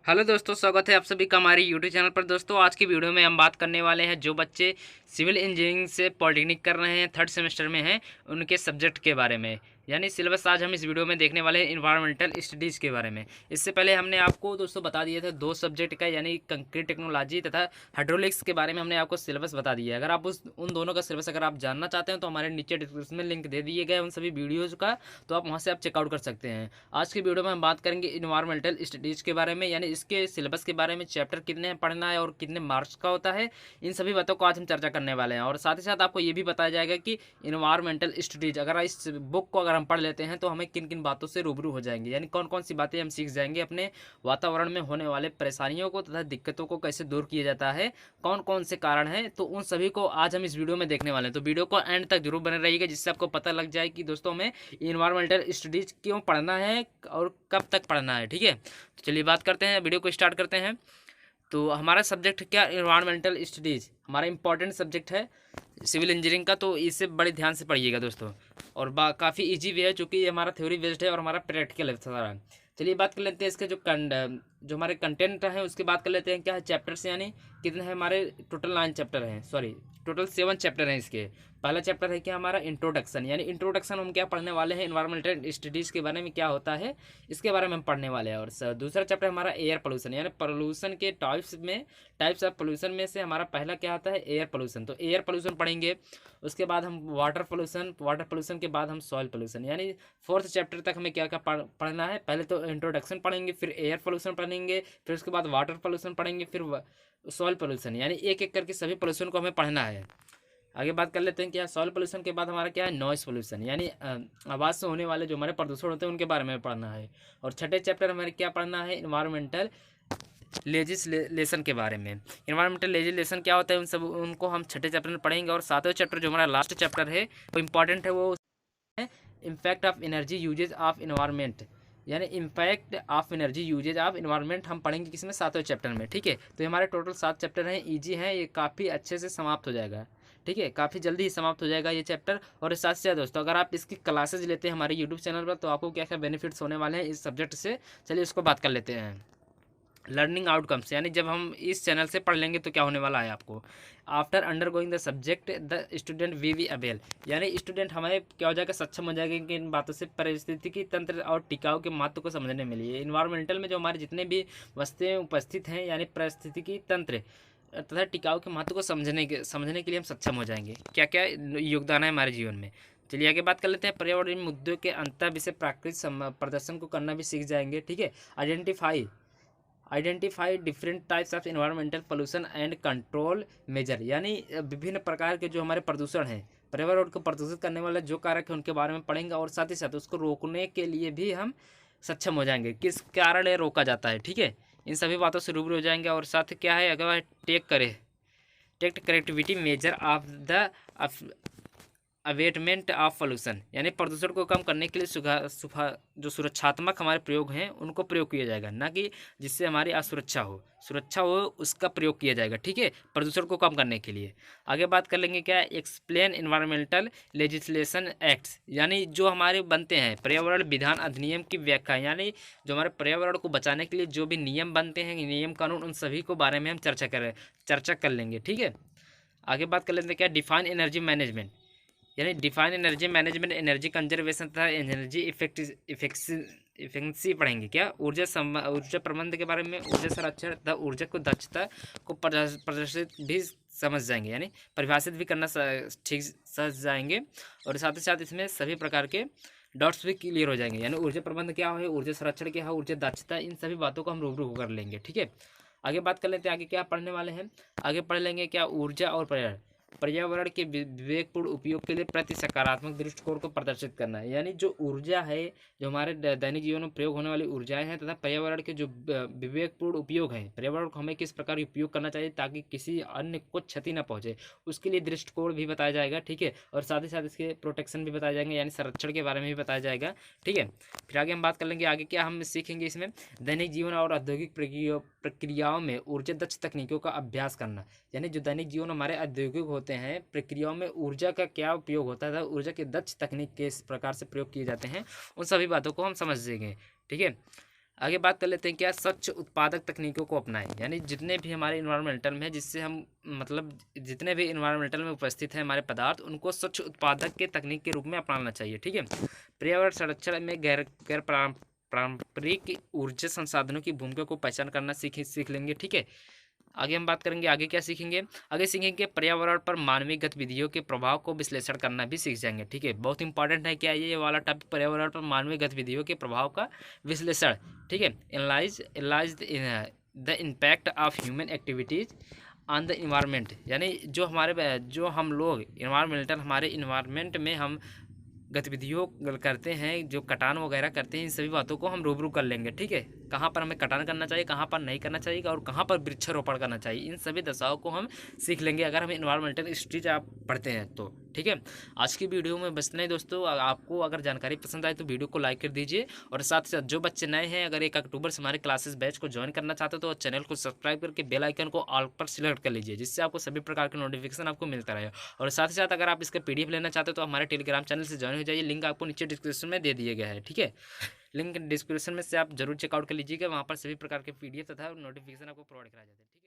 Hello दोस्तों, स्वागत है आप सभी का हमारे यूट्यूब चैनल पर। दोस्तों, आज की वीडियो में हम बात करने वाले हैं जो बच्चे सिविल इंजीनियरिंग से पॉलिटेक्निक कर रहे हैं, थर्ड सेमेस्टर में हैं, उनके सब्जेक्ट के बारे में। यानी सिलेबस आज हम इस वीडियो में देखने वाले हैं इन्वायरमेंटल स्टडीज़ के बारे में। इससे पहले हमने आपको दोस्तों बता दिए थे दो सब्जेक्ट का, यानी कंक्रीट टेक्नोलॉजी तथा हाइड्रोलिक्स के बारे में हमने आपको सिलेबस बता दिया है। अगर आप उन दोनों का सिलेबस अगर आप जानना चाहते हैं तो हमारे नीचे डिस्क्रिप्शन में लिंक दे दिए गए उन सभी वीडियोज़ का, तो आप वहाँ से आप चेकआउट कर सकते हैं। आज की वीडियो में हम बात करेंगे इन्वायरमेंटल स्टडीज़ के बारे में, यानी इसके सिलेबस के बारे में, चैप्टर कितने पढ़ना है और कितने मार्क्स का होता है, इन सभी बातों को आज हम चर्चा करने वाले हैं। और साथ ही साथ आपको ये भी बताया जाएगा कि इन्वायरमेंटल स्टडीज अगर इस बुक को अगर हम पढ़ लेते हैं तो हमें किन किन बातों से रूबरू हो जाएंगे, यानी कौन कौन सी बातें हम सीख जाएंगे, अपने वातावरण में होने वाले परेशानियों को तथा दिक्कतों को कैसे दूर किया जाता है, कौन कौन से कारण हैं, तो उन सभी को आज हम इस वीडियो में देखने वाले हैं। तो वीडियो को एंड तक जरूर बने रहिएगा, जिससे आपको पता लग जाए कि दोस्तों हमें इन्वायरमेंटल स्टडीज क्यों पढ़ना है और कब तक पढ़ना है। ठीक है, तो चलिए बात करते हैं, वीडियो को स्टार्ट करते हैं। तो हमारा सब्जेक्ट क्या, इन्वायरमेंटल स्टडीज़ हमारा इंपॉर्टेंट सब्जेक्ट है सिविल इंजीनियरिंग का, तो इसे बड़े ध्यान से पढ़िएगा दोस्तों। और काफ़ी इजी भी है, चूँकि ये हमारा थ्योरी बेस्ड है और हमारा प्रैक्टिकल है सारा। चलिए बात कर लेते हैं इसके जो हमारे कंटेंट है उसकी बात कर लेते हैं। क्या है चैप्टर्स, यानी कितने हैं हमारे, टोटल 9 चैप्टर हैं, सॉरी टोटल 7 चैप्टर हैं इसके। पहला चैप्टर है क्या हमारा, इंट्रोडक्शन, यानी इंट्रोडक्शन हम क्या पढ़ने वाले हैं, इन्वायरमेंटल स्टडीज़ के बारे में क्या होता है इसके बारे में हम पढ़ने वाले हैं। और दूसरा चैप्टर हमारा एयर पोल्यूशन, यानी पोल्यूशन के टाइप्स ऑफ पोल्यूशन में से हमारा पहला क्या आता है, एयर पोल्यूशन। तो एयर पोल्यूशन पढ़ेंगे। उसके बाद हम वाटर पोल्यूशन के बाद हम सॉइल पोल्यूशन, यानी फोर्थ चैप्टर तक हमें क्या क्या पढ़ना है। पहले तो इंट्रोडक्शन पढ़ेंगे, फिर एयर पोल्यूशन पढ़ेंगे, फिर उसके बाद वाटर पोल्यूशन पढ़ेंगे, फिर सॉइल पोल्यूशन, यानी एक एक करके सभी पोल्यूशन को हमें पढ़ना है। आगे बात कर लेते हैं क्या, सॉइल पोल्यूशन के बाद हमारा क्या है, नॉइस पोल्यूशन, यानी आवाज़ से होने वाले जो हमारे प्रदूषण होते हैं उनके बारे में पढ़ना है। और छठे चैप्टर हमारे क्या पढ़ना है, इन्वायरमेंटल लेजिस्लेशन के बारे में। इन्वायरमेंटल लेजिस्लेशन क्या होता है, उनको हम छठे चैप्टर में पढ़ेंगे। और सातवें चैप्टर जो हमारा लास्ट चैप्टर है वो इंपॉर्टेंट है, वो है impact of energy usages of environment, यानी impact of energy usages of environment हम पढ़ेंगे किसमें, सातवें चैप्टर में। ठीक है, तो हमारे टोटल 7 चैप्टर हैं, ईजी हैं, ये काफ़ी अच्छे से समाप्त हो जाएगा। ठीक है, काफ़ी जल्दी ही समाप्त हो जाएगा ये चैप्टर। और इस साथ से दोस्तों अगर आप इसकी क्लासेज लेते हैं हमारे यूट्यूब चैनल पर तो आपको क्या क्या बेनिफिट्स होने वाले हैं इस सब्जेक्ट से, चलिए उसको बात कर लेते हैं। लर्निंग आउटकम्स, यानी जब हम इस चैनल से पढ़ लेंगे तो क्या होने वाला है आपको, after undergoing the subject the student we we avail, यानी स्टूडेंट हमें क्या हो जाएगा, सक्षम हो जाएगा कि इन बातों से पारिस्थितिकी तंत्र और टिकाऊ के महत्व को समझने में लिए। इन्वायरमेंटल में जो हमारे जितने भी वस्तुएं उपस्थित हैं, यानी पारिस्थितिकी तंत्र तथा टिकाऊ के महत्व को समझने के लिए हम सक्षम हो जाएंगे। क्या क्या योगदान है हमारे जीवन में। चलिए आगे बात कर लेते हैं, पर्यावरण मुद्दों के अंतर विषय प्राकृतिक प्रदर्शन को करना भी सीख जाएंगे। ठीक है, identify different types of environmental pollution and control measure, यानी विभिन्न प्रकार के जो हमारे प्रदूषण हैं, पर्यावरण को प्रदूषित करने वाले जो कारक हैं उनके बारे में पढ़ेंगे। और साथ ही साथ उसको रोकने के लिए भी हम सक्षम हो जाएंगे, किस कारण ये रोका जाता है। ठीक है, इन सभी बातों से रूबरू हो जाएंगे। और साथ क्या है, अगर take correctivity measure of the abatement of pollution, यानी प्रदूषण को कम करने के लिए जो सुरक्षात्मक हमारे प्रयोग हैं उनको प्रयोग किया जाएगा, ना कि जिससे हमारी सुरक्षा हो उसका प्रयोग किया जाएगा। ठीक है, प्रदूषण को कम करने के लिए। आगे बात कर लेंगे क्या, एक्सप्लेन इन्वायरमेंटल लेजिस्लेशन एक्ट्स, यानी जो हमारे बनते हैं पर्यावरण विधान अधिनियम की व्याख्या, यानी जो हमारे पर्यावरण को बचाने के लिए जो भी नियम बनते हैं, नियम कानून, उन सभी को बारे में हम चर्चा कर लेंगे। ठीक है, आगे बात कर लेते हैं क्या, डिफाइन एनर्जी मैनेजमेंट, यानी define energy management, energy conservation तथा एनर्जी इफेक्टिवेंसी पढ़ेंगे। क्या, ऊर्जा प्रबंध के बारे में, ऊर्जा संरक्षण तथा ऊर्जा को दक्षता को प्रदर्शित भी समझ जाएंगे, यानी परिभाषित भी करना ठीक समझ जाएंगे। और साथ ही साथ इसमें सभी प्रकार के डॉट्स भी क्लियर हो जाएंगे, यानी ऊर्जा प्रबंध क्या है, ऊर्जा संरक्षण क्या है, ऊर्जा दक्षता, इन सभी बातों को हम रूबरू कर लेंगे। ठीक है, आगे बात कर लेते हैं, आगे क्या पढ़ने वाले हैं, आगे पढ़ लेंगे क्या, ऊर्जा और पर्यावरण के विवेकपूर्ण उपयोग के लिए प्रति सकारात्मक दृष्टिकोण को प्रदर्शित करना है, यानी जो ऊर्जा है, जो हमारे दैनिक जीवन में प्रयोग होने वाली ऊर्जाएं हैं तथा पर्यावरण के जो विवेकपूर्ण उपयोग है, पर्यावरण को हमें किस प्रकार उपयोग करना चाहिए ताकि किसी अन्य को क्षति न पहुंचे, उसके लिए दृष्टिकोण भी बताया जाएगा। ठीक है, और साथ ही साथ इसके प्रोटेक्शन भी बताए जाएंगे, यानी संरक्षण के बारे में भी बताया जाएगा। ठीक है, फिर आगे हम बात कर लेंगे, आगे क्या हम सीखेंगे इसमें, दैनिक जीवन और औद्योगिक प्रक्रियाओं में ऊर्जा दक्ष तकनीकों का अभ्यास करना, यानी जो दैनिक जीवन हमारे औद्योगिक होते हैं प्रक्रियाओं में ऊर्जा का क्या उपयोग होता है, ऊर्जा के दक्ष तकनीक किस प्रकार से प्रयोग किए जाते हैं, उन सभी बातों को हम समझ देंगे। ठीक है, आगे बात कर लेते हैं क्या स्वच्छ उत्पादक तकनीकों को अपनाएं, यानी जितने भी हमारे इन्वायरमेंटल में जिससे हम मतलब जितने भी इन्वायरमेंटल में उपस्थित हैं हमारे पदार्थ, उनको स्वच्छ उत्पादक के तकनीक के रूप में अपनाना चाहिए। ठीक है। पर्यावरण संरक्षण में गैर गैर पारंपरिक ऊर्जा संसाधनों की भूमिका को पहचान करना सीख लेंगे। ठीक है। आगे हम बात करेंगे, आगे क्या सीखेंगे, आगे सीखेंगे पर्यावरण पर मानवीय गतिविधियों के प्रभाव को विश्लेषण करना भी सीख जाएंगे। ठीक है। बहुत इंपॉर्टेंट है क्या ये वाला टॉपिक, पर्यावरण पर मानवीय गतिविधियों के प्रभाव का विश्लेषण। ठीक है। Analyse the impact of human activities on the environment, यानी जो हम लोग इन्वायरमेंटल हमारे इन्वायरमेंट में हम गतिविधियों करते हैं, जो कटान वगैरह करते हैं, इन सभी बातों को हम रूबरू कर लेंगे। ठीक है। कहाँ पर हमें कटान करना चाहिए, कहाँ पर नहीं करना चाहिए और कहाँ पर वृक्षारोपण करना चाहिए, इन सभी दशाओं को हम सीख लेंगे अगर हम इन्वायरमेंटल हिस्ट्री आप पढ़ते हैं तो। ठीक है। आज की वीडियो में बस इतना ही दोस्तों। आपको अगर जानकारी पसंद आए तो वीडियो को लाइक कर दीजिए, और साथ ही साथ जो बच्चे नए हैं अगर 1 अक्टूबर से हमारे क्लासेस बैच को ज्वाइन करना चाहते हो तो चैनल को सब्सक्राइब करके बेल आइकन को ऑल पर सिलेक्ट कर लीजिए, जिससे आपको सभी प्रकार के नोटिफिकेशन आपको मिलता रहे। और साथ ही साथ अगर आप इसका PDF लेना चाहते हो तो हमारे टेलीग्राम चैनल से ज्वाइन हो जाइए, लिंक आपको नीचे डिस्क्रिप्शन में दे दिया गया है। ठीक है। लिंक डिस्क्रिप्शन में से आप जरूर चेकआउट कर लीजिएगा, वहाँ पर सभी प्रकार के PDF तथा नोटिफिकेशन आपको प्रोवाइड कराया जाता है। ठीक है।